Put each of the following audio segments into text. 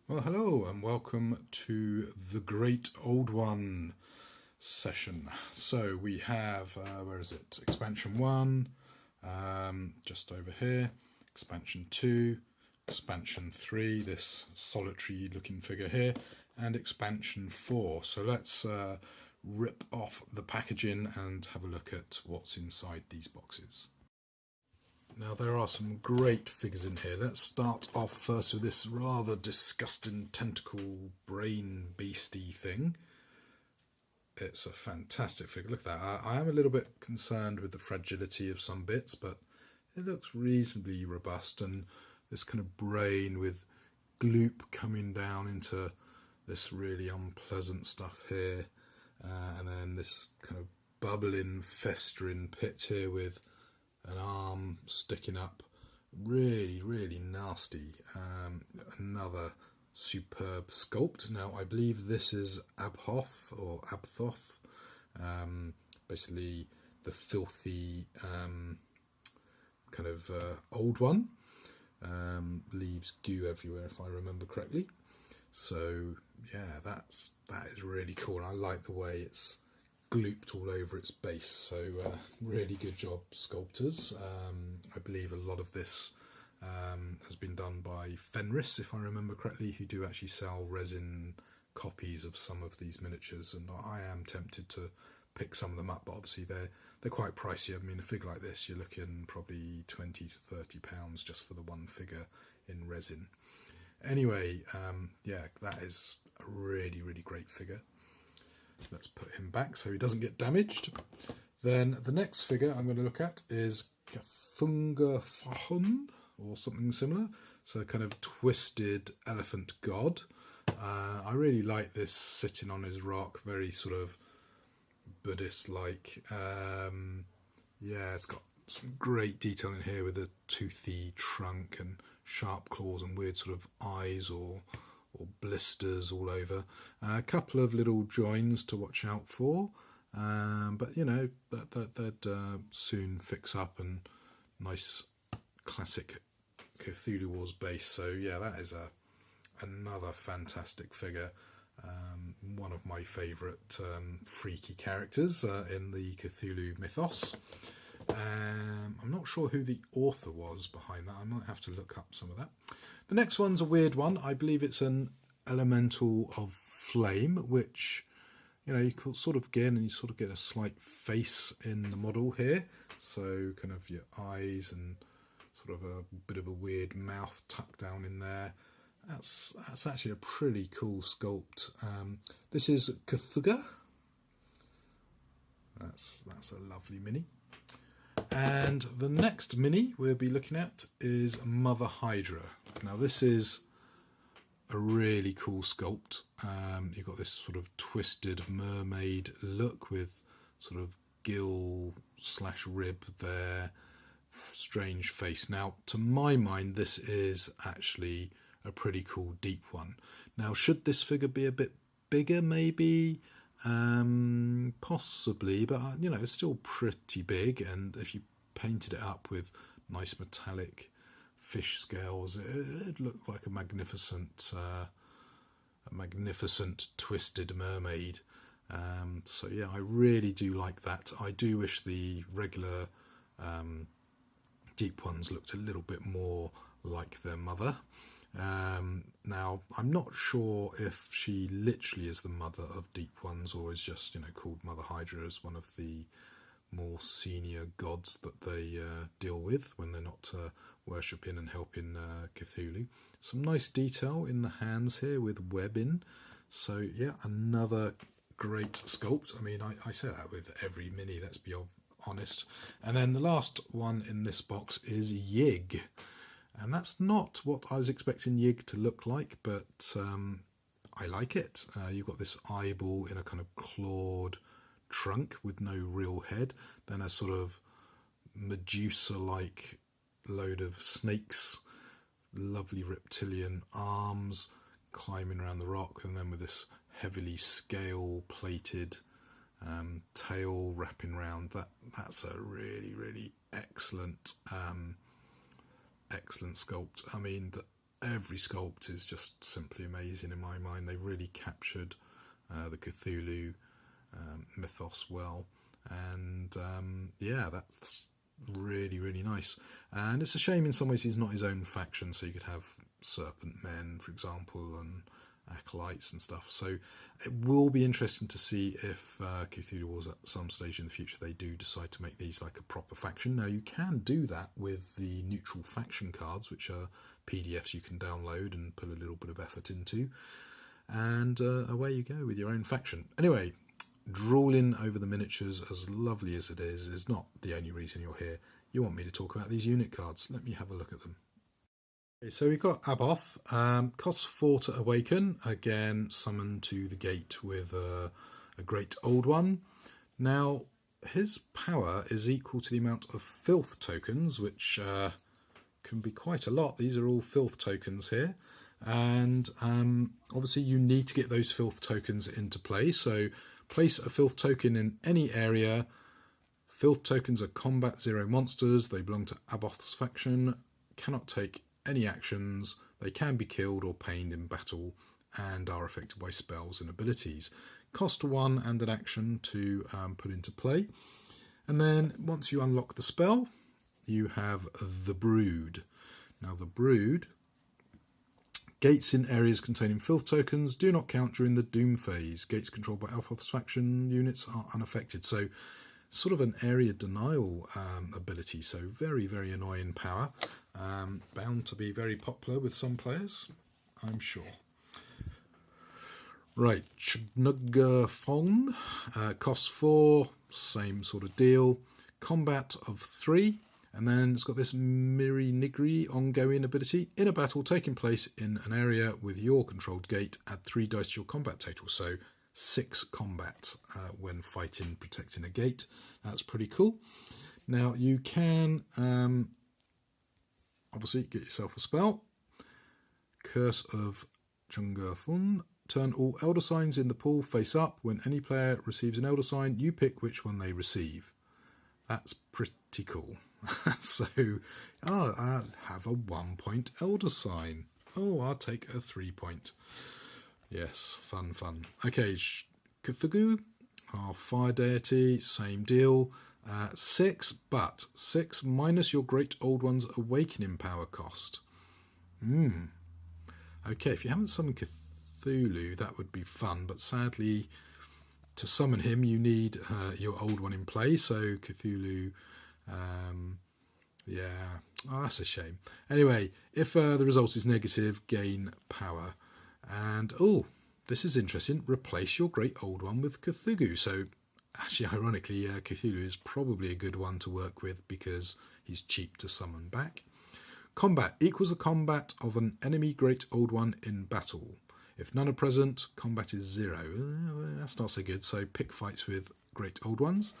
Well, hello and welcome to the Great Old One session. So we have, where is it? Expansion 1, just over here, Expansion 2, Expansion 3, this solitary looking figure here, and Expansion 4. So let's rip off the packaging and have a look at what's inside these boxes. Now there are some great figures in here. Let's start off first with this rather disgusting tentacle brain beastie thing. It's a fantastic figure. Look at that. I am a little bit concerned with the fragility of some bits, but it looks reasonably robust, and this kind of brain with gloop coming down into this really unpleasant stuff here, and then this kind of bubbling, festering pit here with an arm sticking up. Really, really nasty. Another superb sculpt. Now, I believe this is Abhoth or Abthoth. Basically, the filthy kind of old one. Leaves goo everywhere, if I remember correctly. So, yeah, that is really cool. And I like the way it's glooped all over its base, so really good job, sculptors. I believe a lot of this has been done by Fenris, if I remember correctly, who do actually sell resin copies of some of these miniatures, and I am tempted to pick some of them up, but obviously they're quite pricey. I mean, a figure like this, you're looking probably £20 to £30 just for the one figure in resin. Anyway, yeah, that is a really, really great figure. Let's put him back so he doesn't get damaged. Then the next figure I'm going to look at is Cthulhu R'lyeh or something similar. So kind of twisted elephant god. I really like this sitting on his rock, very sort of Buddhist-like. Yeah, it's got some great detail in here with a toothy trunk and sharp claws and weird sort of eyes or blisters all over. A couple of little joins to watch out for, but you know that soon fix up, and nice classic Cthulhu Wars base. So yeah, that is another fantastic figure. One of my favourite freaky characters in the Cthulhu mythos. I'm not sure who the author was behind that. I might have to look up some of that. The next one's a weird one. I believe it's an elemental of flame, which, you know, you can sort of get, and you sort of get a slight face in the model here. So kind of your eyes and sort of a bit of a weird mouth tucked down in there. That's actually a pretty cool sculpt. This is Cthulhu. That's a lovely mini. And the next mini we'll be looking at is Mother Hydra. Now this is a really cool sculpt. You've got this sort of twisted mermaid look with sort of gill / rib there, strange face. Now to my mind this is actually a pretty cool deep one. Now should this figure be a bit bigger maybe? Possibly, but you know, it's still pretty big, and if you painted it up with nice metallic fish scales, it'd look like a magnificent twisted mermaid. So yeah, I really do like that. I do wish the regular deep ones looked a little bit more like their mother. Now, I'm not sure if she literally is the mother of deep ones, or is just, you know, called Mother Hydra as one of the more senior gods that they deal with when they're not worshipping and helping Cthulhu. Some nice detail in the hands here with webbing. So yeah, another great sculpt. I mean, I say that with every mini, let's be honest. And then the last one in this box is Yig. And that's not what I was expecting Yig to look like, but I like it. You've got this eyeball in a kind of clawed trunk with no real head, then a sort of Medusa-like load of snakes, lovely reptilian arms climbing around the rock, and then with this heavily scale-plated tail wrapping round. That's a really, really excellent excellent sculpt. I mean, every sculpt is just simply amazing in my mind. They really captured the Cthulhu mythos well, and yeah, that's really, really nice. And it's a shame in some ways he's not his own faction, so you could have serpent men, for example, and acolytes and stuff. So it will be interesting to see if Cthulhu Wars at some stage in the future they do decide to make these like a proper faction. Now you can do that with the neutral faction cards, which are PDFs you can download and put a little bit of effort into, and away you go with your own faction. Anyway, drooling over the miniatures, as lovely as it is not the only reason you're here. You want me to talk about these unit cards. Let me have a look at them. Okay, so we've got Aboth, costs 4 to awaken, again summoned to the gate with a great old one. Now his power is equal to the amount of filth tokens, which can be quite a lot. These are all filth tokens here, and obviously you need to get those filth tokens into play. So place a filth token in any area. Filth tokens are combat 0 monsters. They belong to Aboth's faction, cannot take any actions. They can be killed or pained in battle and are affected by spells and abilities. Cost 1 and an action to put into play. And then once you unlock the spell, you have the Brood. Now the Brood, gates in areas containing filth tokens do not count during the Doom phase. Gates controlled by Aboth's faction units are unaffected. So sort of an area denial ability. So very, very annoying power. Bound to be very popular with some players, I'm sure. Right, wgah'nagl, costs 4, same sort of deal. Combat of 3, and then it's got this Mirri ongoing ability. In a battle taking place in an area with your controlled gate, add 3 dice to your combat total. So 6 combat when fighting, protecting a gate. That's pretty cool. Now you can obviously get yourself a spell. Curse of wgah'nagl. Turn all elder signs in the pool face up. When any player receives an elder sign, you pick which one they receive. That's pretty cool. So, I'll have a 1 point elder sign. Oh, I'll take a 3 point. Yes, fun. Okay, Cthulhu, our fire deity, same deal. 6, but 6 minus your great old one's awakening power cost. Okay, if you haven't summoned Cthulhu, that would be fun, but sadly, to summon him, you need your old one in play. So Cthulhu, yeah, that's a shame. Anyway, if the result is negative, gain power. And, this is interesting, replace your great old one with Cthulhu. So actually, ironically, Cthulhu is probably a good one to work with because he's cheap to summon back. Combat equals the combat of an enemy great old one in battle. If none are present, combat is 0. That's not so good, so pick fights with great old ones.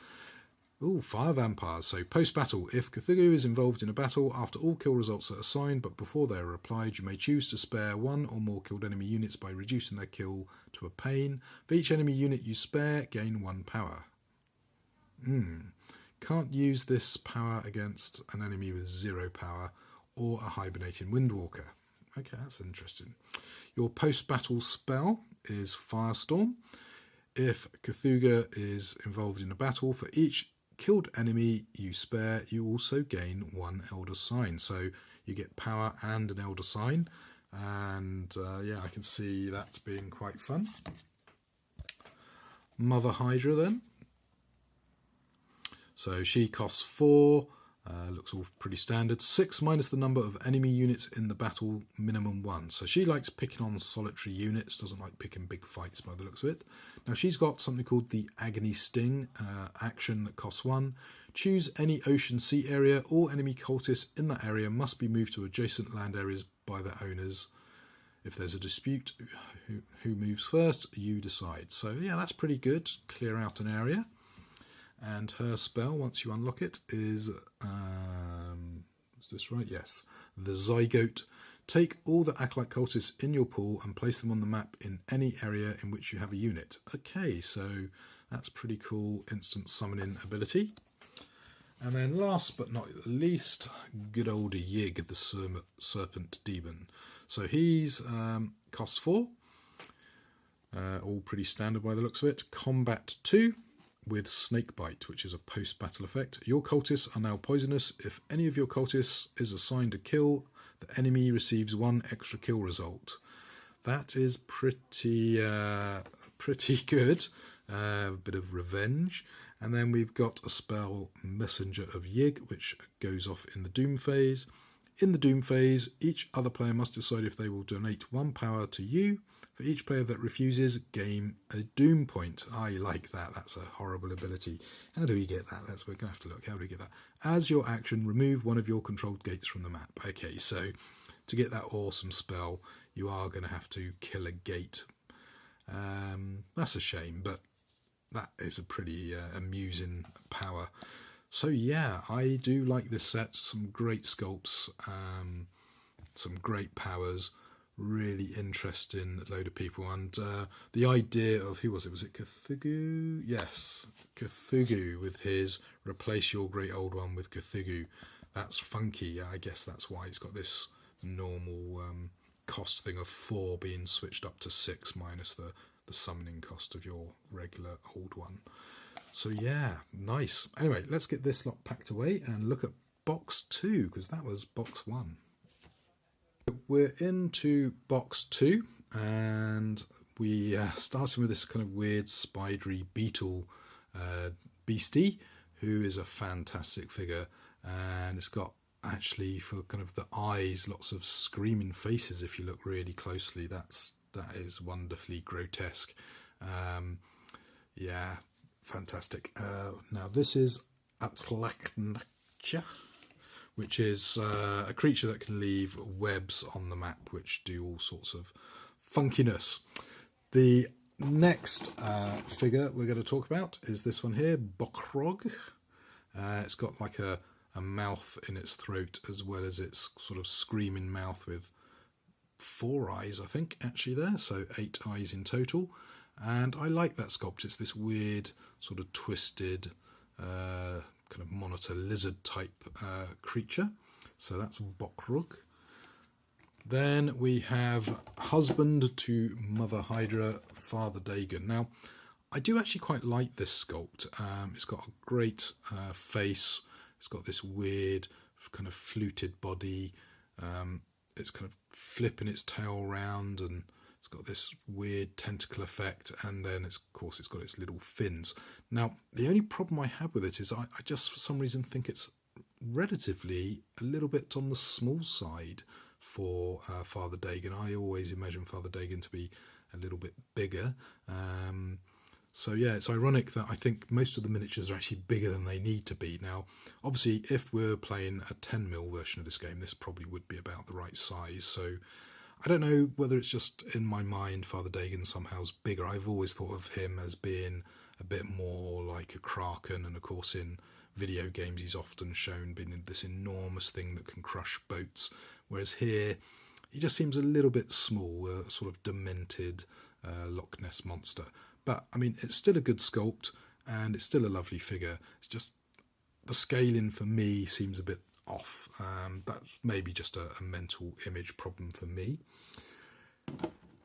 Fire vampires. So post-battle, if Cthulhu is involved in a battle, after all kill results are assigned, but before they are applied, you may choose to spare 1 or more killed enemy units by reducing their kill to a pain. For each enemy unit you spare, gain 1 power. Can't use this power against an enemy with 0 power or a hibernating windwalker. Okay, that's interesting. Your post-battle spell is Firestorm. If Cthulhu is involved in a battle, for each killed enemy you spare, you also gain 1 elder sign. So you get power and an elder sign. And yeah, I can see that being quite fun. Mother Hydra then. So she costs 4. Looks all pretty standard. 6 minus the number of enemy units in the battle, minimum 1. So she likes picking on solitary units, doesn't like picking big fights by the looks of it. Now she's got something called the Agony Sting action that costs 1. Choose any ocean sea area. All enemy cultists in that area must be moved to adjacent land areas by their owners. If there's a dispute, who moves first, you decide. So yeah, that's pretty good. Clear out an area. And her spell, once you unlock it, is, is this right? Yes. The Zygote. Take all the Acolyte cultists in your pool and place them on the map in any area in which you have a unit. Okay, so that's pretty cool instant summoning ability. And then last but not least, good old Yig, the Serpent Demon. So he's cost 4, all pretty standard by the looks of it. Combat 2 with Snakebite, which is a post-battle effect. Your cultists are now poisonous. If any of your cultists is assigned a kill, the enemy receives 1 extra kill result. That is pretty good. A bit of revenge. And then we've got a spell, Messenger of Yig, which goes off in the Doom phase. In the Doom phase, each other player must decide if they will donate 1 power to you. For each player that refuses, gain a Doom point. I like that. That's a horrible ability. How do we get that? We're going to have to look. How do we get that? As your action, remove 1 of your controlled gates from the map. Okay, so to get that awesome spell, you are going to have to kill a gate. That's a shame, but that is a pretty amusing power. So yeah, I do like this set. Some great sculpts, some great powers, really interesting load of people. And the idea of, who was it? Was it Cthulhu? Yes, Cthulhu with his replace your great old one with Cthulhu. That's funky. I guess that's why it's got this normal cost thing of 4 being switched up to 6 minus the summoning cost of your regular old one. So yeah, nice. Anyway, let's get this lot packed away and look at box 2, because that was box 1. We're into box 2, and we starting with this kind of weird spidery beetle beastie, who is a fantastic figure, and it's got, actually, for kind of the eyes, lots of screaming faces. If you look really closely, that is wonderfully grotesque. Yeah, fantastic. Now this is a wgah'nagl, which is a creature that can leave webs on the map, which do all sorts of funkiness. The next figure we're going to talk about is this one here, Bokrog. It's got like a mouth in its throat, as well as its sort of screaming mouth with 4 eyes, I think, actually there, so 8 eyes in total. And I like that sculpt. It's this weird sort of twisted kind of monitor lizard type creature. So that's Bokrog. Then we have husband to Mother Hydra, Father Dagon. Now, I do actually quite like this sculpt. It's got a great face. It's got this weird kind of fluted body. It's kind of flipping its tail around, and it's got this weird tentacle effect, and then of course it's got its little fins. Now, the only problem I have with it is I just for some reason think it's relatively a little bit on the small side for Father Dagon. I always imagine Father Dagon to be a little bit bigger. So yeah, it's ironic that I think most of the miniatures are actually bigger than they need to be. Now, obviously, if we're playing a 10mm version of this game, this probably would be about the right size. So I don't know whether it's just in my mind Father Dagon somehow is bigger. I've always thought of him as being a bit more like a Kraken, and of course in video games he's often shown being this enormous thing that can crush boats, whereas here he just seems a little bit small, a sort of demented Loch Ness monster. But, I mean, it's still a good sculpt, and it's still a lovely figure. It's just, the scaling for me seems a bit off. That's maybe just a mental image problem for me.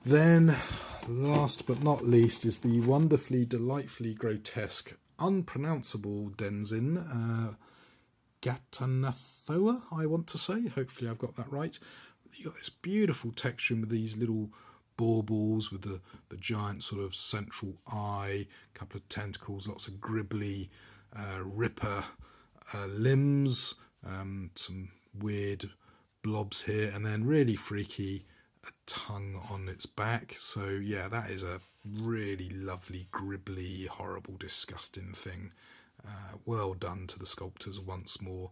Then, last but not least, is the wonderfully, delightfully grotesque, unpronounceable Denzin, Gatanathoa, I want to say. Hopefully I've got that right. You've got this beautiful texture with these little baubles with the giant sort of central eye, a couple of tentacles, lots of gribbly ripper limbs, some weird blobs here, and then really freaky a tongue on its back. So yeah, that is a really lovely, gribbly, horrible, disgusting thing. Well done to the sculptors once more.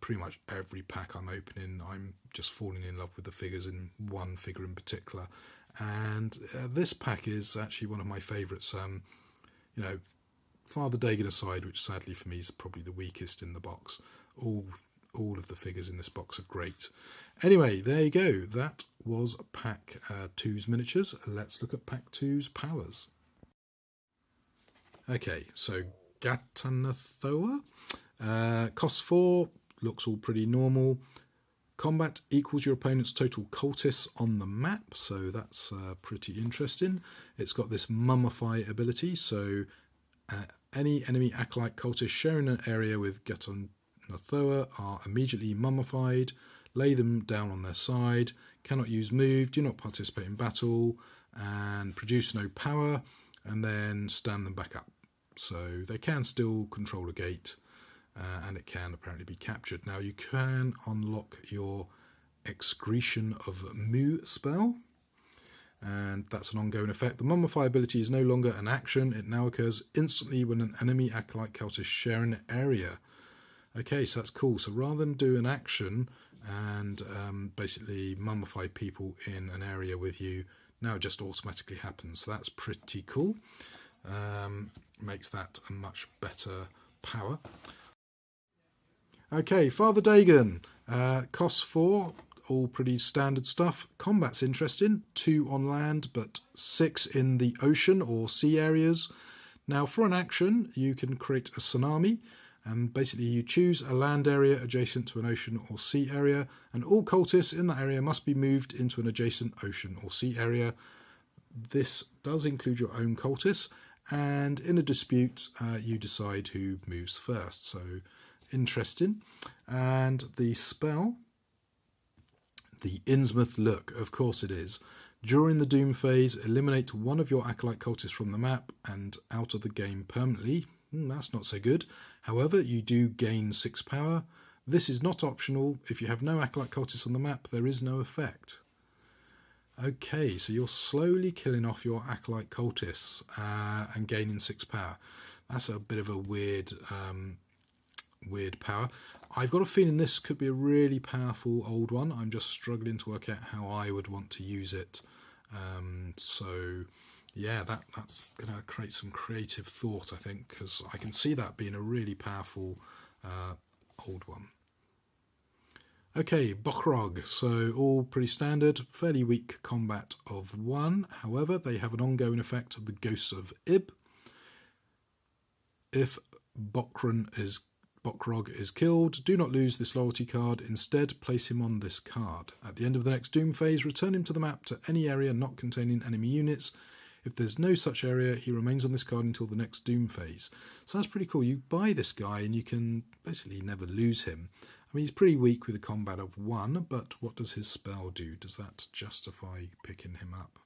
Pretty much every pack I'm opening, I'm just falling in love with the figures, in one figure in particular. And this pack is actually one of my favourites. You know, Father Dagon aside, which sadly for me is probably the weakest in the box. All of the figures in this box are great. Anyway, there you go. That was pack 2's miniatures. Let's look at pack 2's powers. Okay, so Gatanathoa. Costs 4, looks all pretty normal. Combat equals your opponent's total cultists on the map, so that's pretty interesting. It's got this mummify ability, so any enemy acolyte cultists sharing an area with wgah'nagl are immediately mummified. Lay them down on their side, cannot use move, do not participate in battle, and produce no power, and then stand them back up. So they can still control a gate, and it can apparently be captured. Now you can unlock your Excretion of Mu spell, and that's an ongoing effect. The mummify ability is no longer an action, it now occurs instantly when an enemy acolyte cultist share an area. Okay, so that's cool. So rather than do an action and basically mummify people in an area with you, now it just automatically happens. So that's pretty cool. Makes that a much better power. Okay, Father Dagon, costs 4, all pretty standard stuff. Combat's interesting, 2 on land but 6 in the ocean or sea areas. Now for an action you can create a tsunami, and basically you choose a land area adjacent to an ocean or sea area, and all cultists in that area must be moved into an adjacent ocean or sea area. This does include your own cultists, and in a dispute you decide who moves first. So interesting. And the spell, the Innsmouth Look, of course it is. During the Doom phase, eliminate one of your acolyte cultists from the map and out of the game permanently. That's not so good. However, you do gain 6 power. This is not optional. If you have no acolyte cultists on the map, there is no effect. Okay, so you're slowly killing off your acolyte cultists and gaining 6 power. That's a bit of a weird power. I've got a feeling this could be a really powerful old one. I'm just struggling to work out how I would want to use it. So yeah, that's going to create some creative thought, I think, because I can see that being a really powerful old one. Okay, Bochrog, so all pretty standard, fairly weak combat of 1. However, they have an ongoing effect of the Ghosts of Ib. If Bochrog is killed, do not lose this loyalty card. Instead, place him on this card. At the end of the next Doom phase, return him to the map to any area not containing enemy units. If there's no such area, he remains on this card until the next Doom phase. So that's pretty cool. You buy this guy and you can basically never lose him. I mean, he's pretty weak with a combat of 1, but what does his spell do? Does that justify picking him up?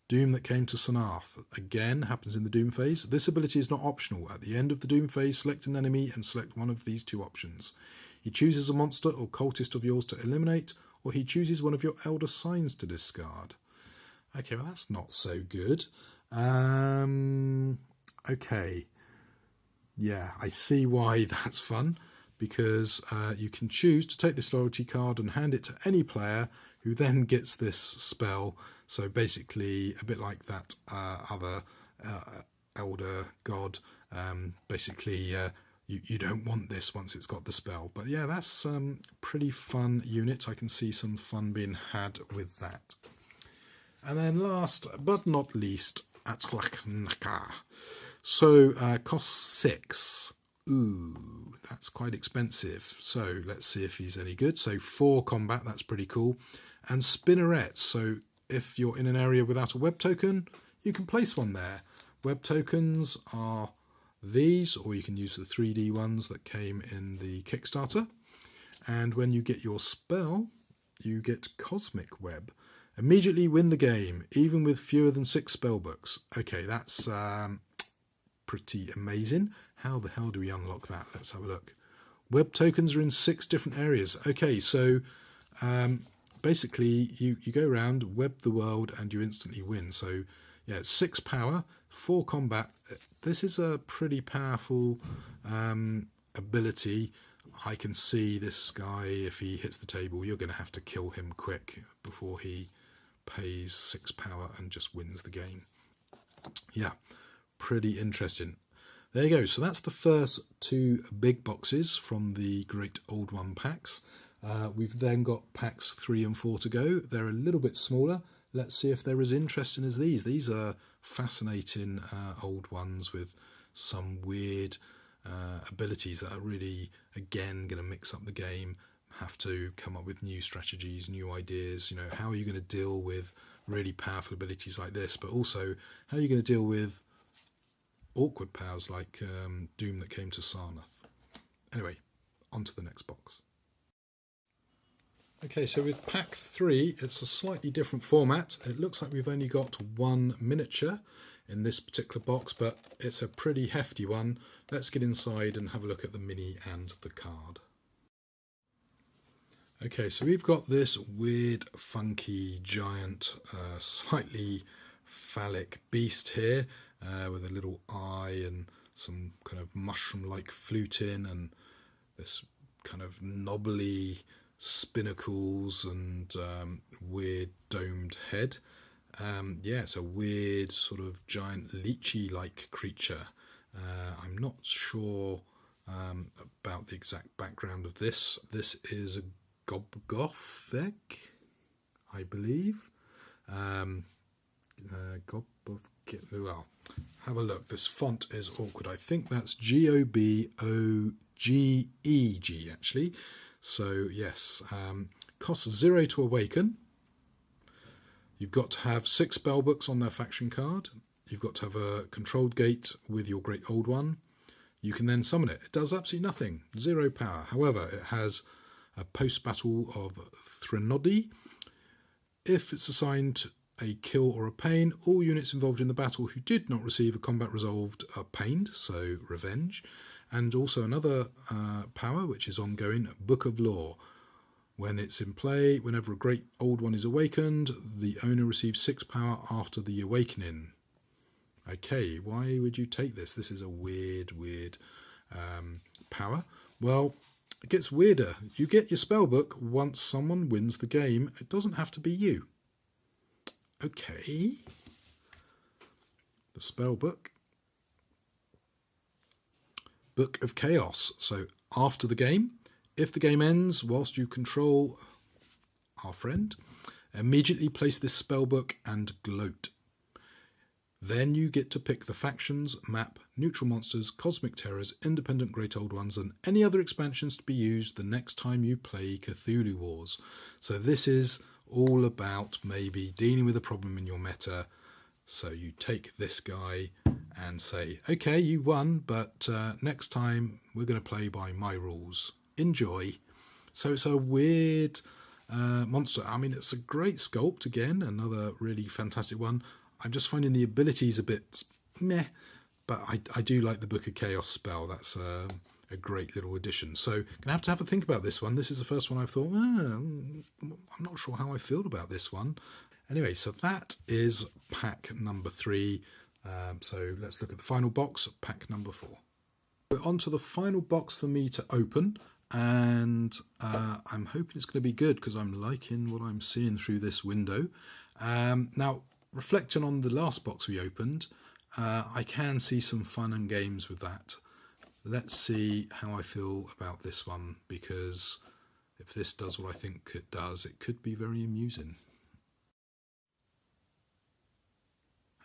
Doom that came to Sanarth. Again, happens in the Doom phase. This ability is not optional. At the end of the Doom phase, select an enemy and select one of these 2 options. He chooses a monster or cultist of yours to eliminate, or he chooses one of your Elder Signs to discard. Okay, well that's not so good. Okay. Yeah, I see why that's fun, because you can choose to take this loyalty card and hand it to any player who then gets this spell. So basically a bit like that other elder god, basically you don't want this once it's got the spell. But yeah, that's pretty fun unit. I can see some fun being had with that. And then last but not least, wgah'nagl. So costs 6. Ooh, that's quite expensive. So let's see if he's any good. So 4 combat, that's pretty cool. And spinnerets. So if you're in an area without a web token, you can place one there. Web tokens are these, or you can use the 3D ones that came in the Kickstarter. And when you get your spell, you get Cosmic Web. Immediately win the game, even with fewer than 6 spellbooks. Okay, that's pretty amazing. How the hell do we unlock that? Let's have a look. Web tokens are in 6 different areas. Okay, so basically you go around, web the world, and you instantly win. So yeah, it's 6 power, 4 combat. This is a pretty powerful ability. I can see this guy, if he hits the table, you're going to have to kill him quick before he pays 6 power and just wins the game. Yeah, pretty interesting. There you go. So that's the first 2 big boxes from the Great Old One packs. We've then got packs 3 and 4 to go. They're a little bit smaller. Let's see if they're as interesting as these. These are fascinating old ones with some weird abilities that are really, again, going to mix up the game, have to come up with new strategies, new ideas. You know, how are you going to deal with really powerful abilities like this, but also how are you going to deal with awkward powers like Doom that came to Sarnath. Anyway, on to the next box. Okay, so with pack 3, it's a slightly different format. It looks like we've only got one miniature in this particular box, but it's a pretty hefty one. Let's get inside and have a look at the mini and the card. Okay, so we've got this weird, funky, giant, slightly phallic beast here with a little eye and some kind of mushroom-like fluting and this kind of knobbly spinnacles and weird domed head. Yeah, it's a weird sort of giant lychee-like creature. I'm not sure about the exact background of this. This is a wgah'nagl, I believe. Well, have a look. This font is awkward. I think that's Gobogeg actually. So yes, costs 0 to awaken. You've got to have 6 spellbooks on their faction card. You've got to have a controlled gate with your Great Old One. You can then summon it. It does absolutely nothing. 0 power. However, it has a post-battle of Threnody. If it's assigned a kill or a pain, all units involved in the battle who did not receive a combat resolved are pained, so revenge. And also another power, which is ongoing, Book of Lore. When it's in play, whenever a Great Old One is awakened, the owner receives 6 power after the awakening. Okay, why would you take this? This is a weird power. Well, it gets weirder. You get your spellbook once someone wins the game. It doesn't have to be you. Okay. The spellbook. Book of Chaos. So after the game, if the game ends whilst you control our friend, immediately place this spellbook and gloat. Then you get to pick the factions, map, neutral monsters, cosmic terrors, independent Great Old Ones, and any other expansions to be used the next time you play Cthulhu Wars. So this is all about maybe dealing with a problem in your meta. So you take this guy and say, okay, you won, but next time we're going to play by my rules. Enjoy. So it's a weird monster. I mean, it's a great sculpt, again, another really fantastic one. I'm just finding the abilities a bit meh, but I do like the Book of Chaos spell. That's a great little addition. So gonna have to think about this one. This is the first one I've thought, I'm not sure how I feel about this one. Anyway, so that is pack number 3. So let's look at the final box, pack number 4. We're on to the final box for me to open, and I'm hoping it's going to be good because I'm liking what I'm seeing through this window. Now, reflecting on the last box we opened, I can see some fun and games with that. Let's see how I feel about this one, because if this does what I think it does, it could be very amusing.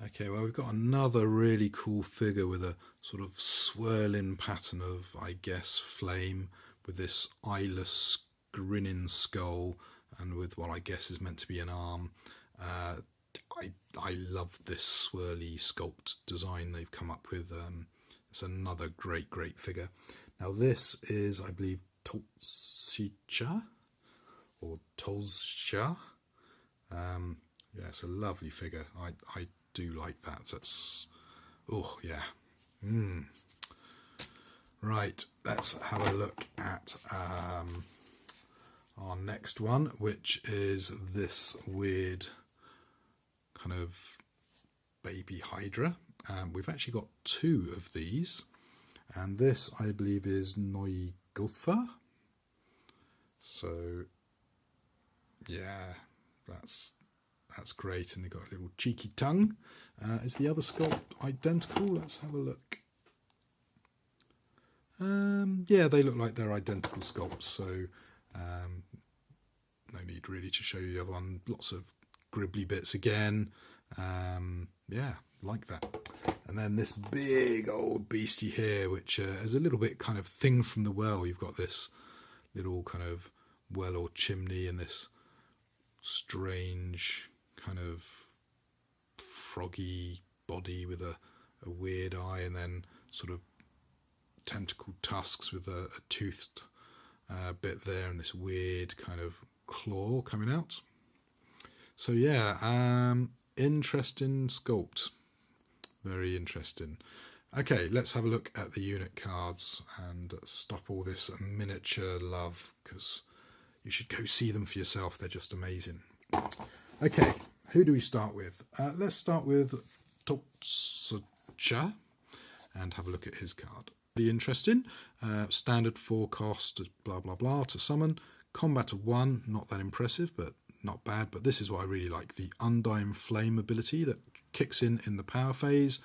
Okay, well, we've got another really cool figure with a sort of swirling pattern of, I guess, flame, with this eyeless grinning skull and with what I guess is meant to be an arm. I love this swirly sculpt design they've come up with. It's another great figure. Now this is, I believe, Tolscha or Tolscha. Yeah, it's a lovely figure. I do like that. That's, oh yeah. Right, let's have a look at our next one, which is this weird kind of baby Hydra. We've actually got 2 of these, and this I believe is mglw'nafh. So yeah, that's great, and they've got a little cheeky tongue. Is the other sculpt identical? Let's have a look. Yeah, they look like they're identical sculpts, so no need really to show you the other one. Lots of gribbly bits again. Yeah, like that. And then this big old beastie here, which is a little bit kind of Thing from the Well. You've got this little kind of well or chimney and this strange kind of froggy body with a weird eye, and then sort of tentacle tusks with a toothed bit there, and this weird kind of claw coming out. So yeah, interesting sculpt, very interesting. Okay, let's have a look at the unit cards and stop all this miniature love, because you should go see them for yourself. They're just amazing. Okay, who do we start with? Let's start with Totsuja and have a look at his card. Pretty interesting. Standard 4 cost, blah blah blah, to summon. Combat of 1, not that impressive, but not bad. But this is what I really like: the Undying Flame ability that kicks in the power phase.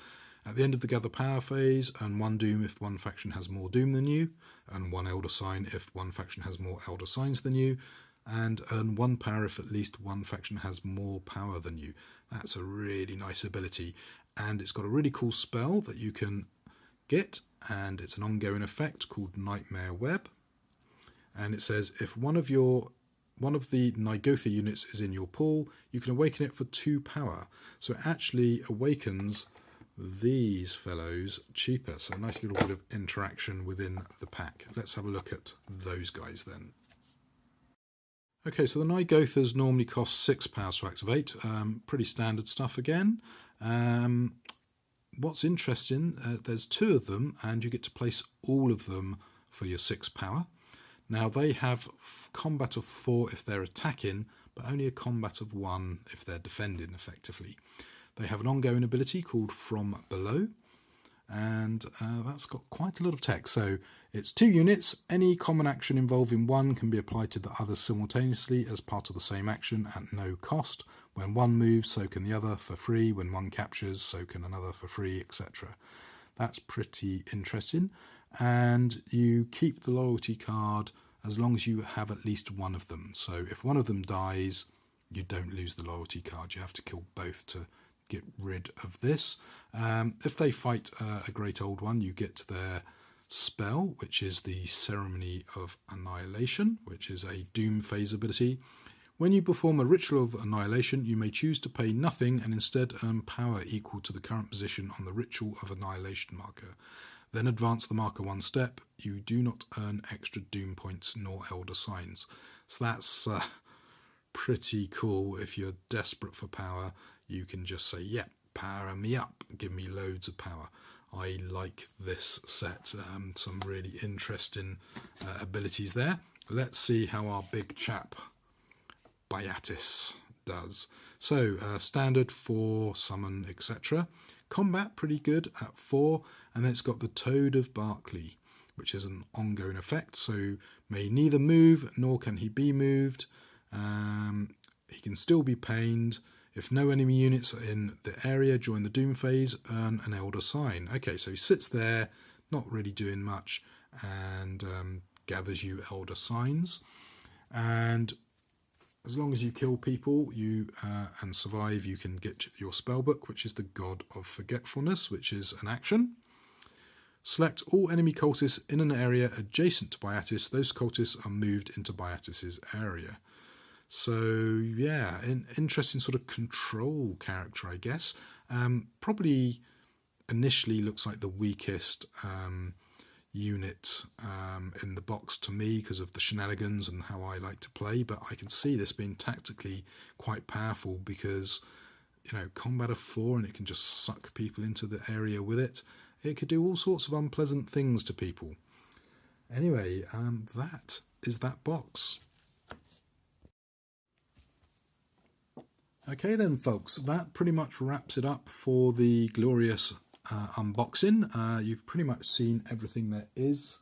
At the end of the gather power phase, earn 1 doom if one faction has more doom than you, earn 1 elder sign if one faction has more elder signs than you, and earn 1 power if at least one faction has more power than you. That's a really nice ability, and it's got a really cool spell that you can get, and it's an ongoing effect called Nightmare Web. And it says if one of the Nygotha units is in your pool, you can awaken it for 2 power. So it actually awakens these fellows cheaper. So a nice little bit of interaction within the pack. Let's have a look at those guys then. Okay, so the Nygothas normally cost 6 powers to activate. Pretty standard stuff again. What's interesting, there's 2 of them, and you get to place all of them for your 6 power. Now they have combat of 4 if they're attacking, but only a combat of 1 if they're defending effectively. They have an ongoing ability called From Below, and that's got quite a lot of text. So it's 2 units. Any common action involving one can be applied to the other simultaneously as part of the same action at no cost. When one moves, so can the other for free. When one captures, so can another for free, etc. That's pretty interesting. And you keep the loyalty card as long as you have at least one of them. So if one of them dies, you don't lose the loyalty card. You have to kill both to get rid of this. If they fight a great old one, you get their spell, which is the Ceremony of Annihilation, which is a doom phase ability. When you perform a ritual of annihilation, you may choose to pay nothing and instead earn power equal to the current position on the ritual of annihilation marker. Then advance the marker 1 step. You do not earn extra doom points nor elder signs. So that's pretty cool. If you're desperate for power, you can just say, yep, power me up, give me loads of power. I like this set. Some really interesting abilities there. Let's see how our big chap Byatis does. So standard 4, summon, etc. Combat pretty good at 4, and then it's got the Toad of Barclay, which is an ongoing effect. So may neither move nor can he be moved. He can still be pained. If no enemy units are in the area during the doom phase, earn an elder sign. Okay, so he sits there, not really doing much, and gathers you elder signs. And as long as you kill people and survive, you can get your spellbook, which is the God of Forgetfulness, which is an action. Select all enemy cultists in an area adjacent to Byatis. Those cultists are moved into Byatis' area. So yeah, an interesting sort of control character, I guess. Probably initially looks like the weakest unit in the box to me because of the shenanigans and how I like to play, but I can see this being tactically quite powerful because, you know, combat of 4 and it can just suck people into the area with it. It could do all sorts of unpleasant things to people. Anyway, that is that box. Okay then, folks, that pretty much wraps it up for the glorious unboxing. You've pretty much seen everything there is.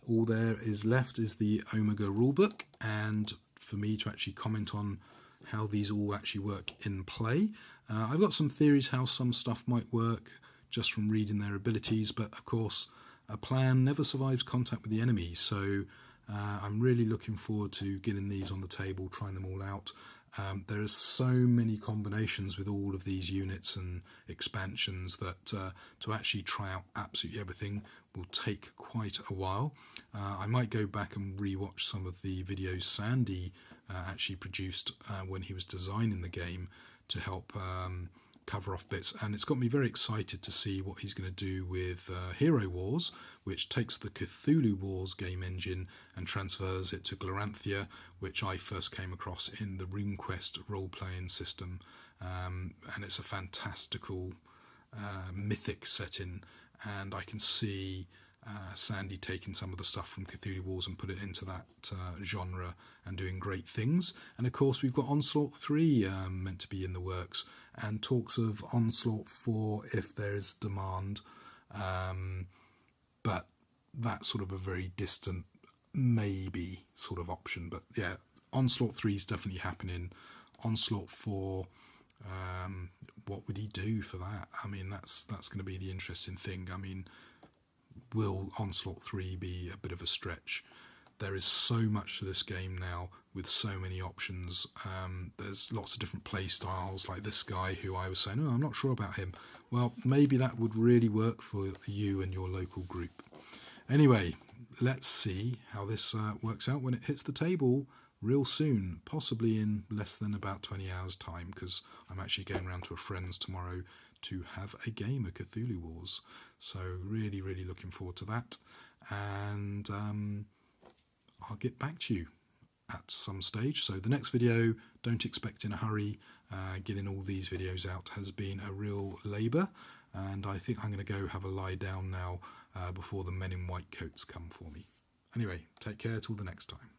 All there is left is the Omega rulebook, and for me to actually comment on how these all actually work in play. I've got some theories how some stuff might work just from reading their abilities, but of course a plan never survives contact with the enemy, so I'm really looking forward to getting these on the table, trying them all out. There are so many combinations with all of these units and expansions that to actually try out absolutely everything will take quite a while. I might go back and rewatch some of the videos Sandy actually produced when he was designing the game to help cover off bits, and it's got me very excited to see what he's going to do with Hero Wars, which takes the Cthulhu Wars game engine and transfers it to Glorantha, which I first came across in the RuneQuest role-playing system, and it's a fantastical mythic setting, and I can see Sandy taking some of the stuff from Cthulhu Wars and put it into that genre and doing great things. And of course we've got Onslaught 3 meant to be in the works, and talks of Onslaught 4 if there's demand, but that's sort of a very distant maybe sort of option. But yeah, Onslaught 3 is definitely happening. Onslaught 4, what would he do for that? I mean, that's going to be the interesting thing. I mean, will Onslaught 3 be a bit of a stretch? There is so much to this game now with so many options. There's lots of different play styles, like this guy who I was saying, oh, I'm not sure about him. Well, maybe that would really work for you and your local group. Anyway, let's see how this works out when it hits the table real soon, possibly in less than about 20 hours time, because I'm actually going around to a friend's tomorrow to have a game of Cthulhu Wars. So really, really looking forward to that. And I'll get back to you at some stage. So the next video, don't expect in a hurry. Getting all these videos out has been a real labour, and I think I'm going to go have a lie down now before the men in white coats come for me. Anyway, take care till the next time.